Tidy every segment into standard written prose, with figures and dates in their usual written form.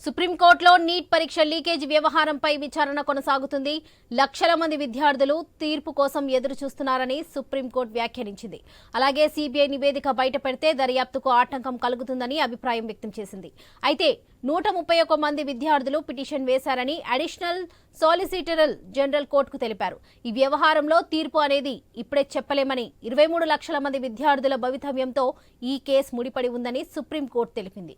సుప్రీంకోర్టులో నీట్ పరీక్ష లీకేజీ వ్యవహారంపై విచారణ కొనసాగుతుంది. లక్షల మంది విద్యార్థులు తీర్పు కోసం ఎదురు చూస్తున్నారని సుప్రీంకోర్టు వ్యాఖ్యానించింది. అలాగే సీబీఐ నివేదిక బయటపెడితే దర్యాప్తుకు ఆటంకం కలుగుతుందని అభిప్రాయం వ్యక్తం చేసింది. అయితే 131 మంది విద్యార్థులు పిటిషన్ వేశారని అడిషనల్ సాలిసిటర్ జనరల్ కోర్టుకు తెలిపారు. ఈ వ్యవహారంలో తీర్పు అనేది ఇప్పుడే చెప్పలేమని, 23 లక్షల మంది విద్యార్థుల భవితవ్యంతో ఈ కేసు ముడిపడి ఉందని సుప్రీంకోర్టు తెలిపింది.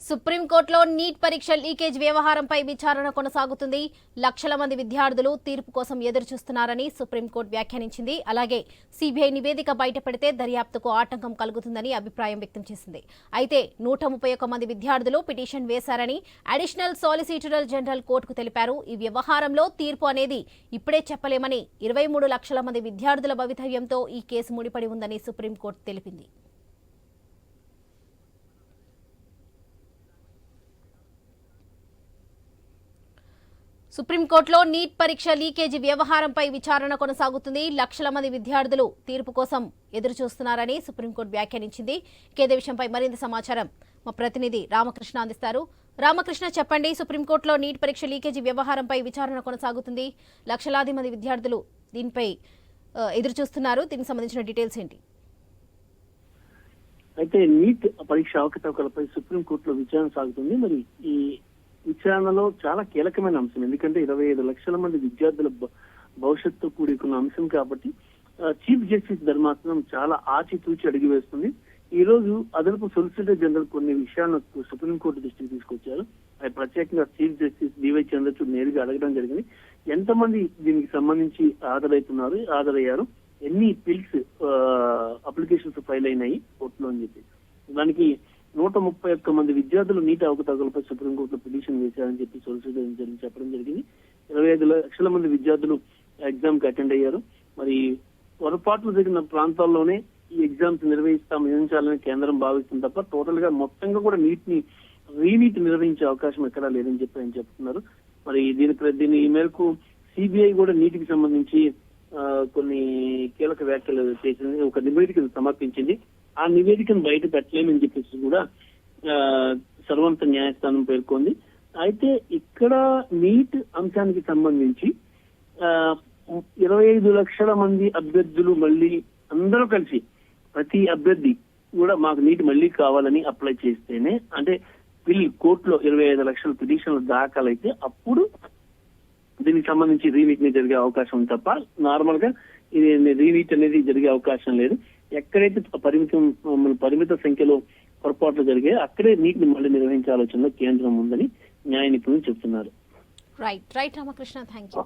సుప్రీంకోర్టులో నీట్ పరీక్ష లీకేజ్ వ్యవహారంపై విచారణ కొనసాగుతుంది. లక్షల మంది విద్యార్థులు తీర్పు కోసం ఎదురు చూస్తున్నారని సుప్రీంకోర్టు వ్యాఖ్యానించింది. అలాగే సీబీఐ నివేదిక బయటపెడితే దర్యాప్తుకు ఆటంకం కలుగుతుందని అభిప్రాయం వ్యక్తం చేసింది. అయితే 131 మంది విద్యార్థులు పిటిషన్ వేశారని అడిషనల్ సాలిసిటర్ జనరల్ కోర్టుకు తెలిపారు. ఈ వ్యవహారంలో తీర్పు అనేది ఇప్పుడే చెప్పలేమని, 23 లక్షల మంది విద్యార్థుల భవితవ్యంతో ఈ కేసు ముడిపడి ఉందని సుప్రీంకోర్టు తెలిపింది. సుప్రీంకోర్టులో నీట్ పరీక్ష లీకేజీ వ్యవహారంపై విచారణ కొనసాగుతుంది. లక్షల మంది విద్యార్థులు తీర్పు కోసం ఎదురు చూస్తున్నారని సుప్రీంకోర్టు వ్యాఖ్యానించింది. ఇదే విషయంపై మరింత సమాచారం మా ప్రతినిధి రామకృష్ణ అందిస్తారు. రామకృష్ణ, చెప్పండి. సుప్రీంకోర్టులో నీట్ పరీక్ష లీకేజీ వ్యవహారంపై విచారణ కొనసాగుతుంది. లక్షలాది మంది విద్యార్థులు దీనిపై ఎదురు చూస్తున్నారు. దీనికి సంబంధించిన డీటెయిల్స్ ఏంటి? అయితే నీట్ పరీక్ష అవకతవకలపై సుప్రీంకోర్టులో విచారణ సాగుతుంది. మరి ఈ విచారణలో చాలా కీలకమైన అంశం, ఎందుకంటే 25 లక్షల మంది విద్యార్థుల భవిష్యత్తు కూడుకున్న అంశం కాబట్టి చీఫ్ జస్టిస్ ధర్మాసనం చాలా ఆచితూచి అడిగి వేస్తుంది. ఈ రోజు అదనపు సొలిసిటర్ జనరల్ కొన్ని విషయాలను సుప్రీంకోర్టు దృష్టికి తీసుకొచ్చారు. అది ప్రత్యేకంగా చీఫ్ జస్టిస్ డివై చంద్రచూడ్ నేరుగా అడగడం జరిగింది. ఎంతమంది దీనికి సంబంధించి హాజరయ్యారు, ఎన్ని పిల్స్ అప్లికేషన్స్ ఫైల్ అయినాయి కోర్టులో అని చెప్పి, దానికి 131 మంది విద్యార్థులు నీటి అవకతవకలపై సుప్రీంకోర్టులో పిటిషన్ వేశారని చెప్పి సొలిసిటర్ జనరల్ చెప్పడం జరిగింది. 25 లక్షల మంది విద్యార్థులు ఎగ్జామ్ కి అటెండ్ అయ్యారు. మరి పొరపాట్లు జరిగిన ప్రాంతాల్లోనే ఈ ఎగ్జామ్స్ నిర్వహించాలని కేంద్రం భావిస్తుంది తప్ప టోటల్ గా మొత్తంగా కూడా రీనీట్ నిర్వహించే అవకాశం ఎక్కడా లేదని చెప్పి ఆయన చెప్తున్నారు. మరి దీని మేరకు సిబిఐ కూడా నీటికి సంబంధించి కొన్ని కీలక వ్యాఖ్యలు చేసింది, ఒక నివేదికను సమర్పించింది. ఆ నివేదికను బయట పెట్టలేమని చెప్పేసి కూడా సర్వోన్నత న్యాయస్థానం పేర్కొంది. అయితే ఇక్కడ నీట్ అంశానికి సంబంధించి 25 లక్షల మంది అభ్యర్థులు మళ్ళీ అందరూ కలిసి ప్రతి అభ్యర్థి కూడా మాకు నీట్ మళ్ళీ కావాలని అప్లై చేస్తేనే, అంటే కోర్టులో 25 లక్షల పిటిషన్లు దాఖలైతే అప్పుడు దీనికి సంబంధించి రీనీట్ ని జరిగే అవకాశం ఉంది తప్ప నార్మల్ గా ఇది రీనీట్ అనేది జరిగే అవకాశం లేదు. ఎక్కడైతే పరిమిత సంఖ్యలో పొరపాట్లు జరిగాయో అక్కడే నీటిని మళ్ళీ నిర్వహించే ఆలోచనలో కేంద్రం ఉందని న్యాయ నిపుణులు చెప్తున్నారు. Right Ramakrishna, thank you.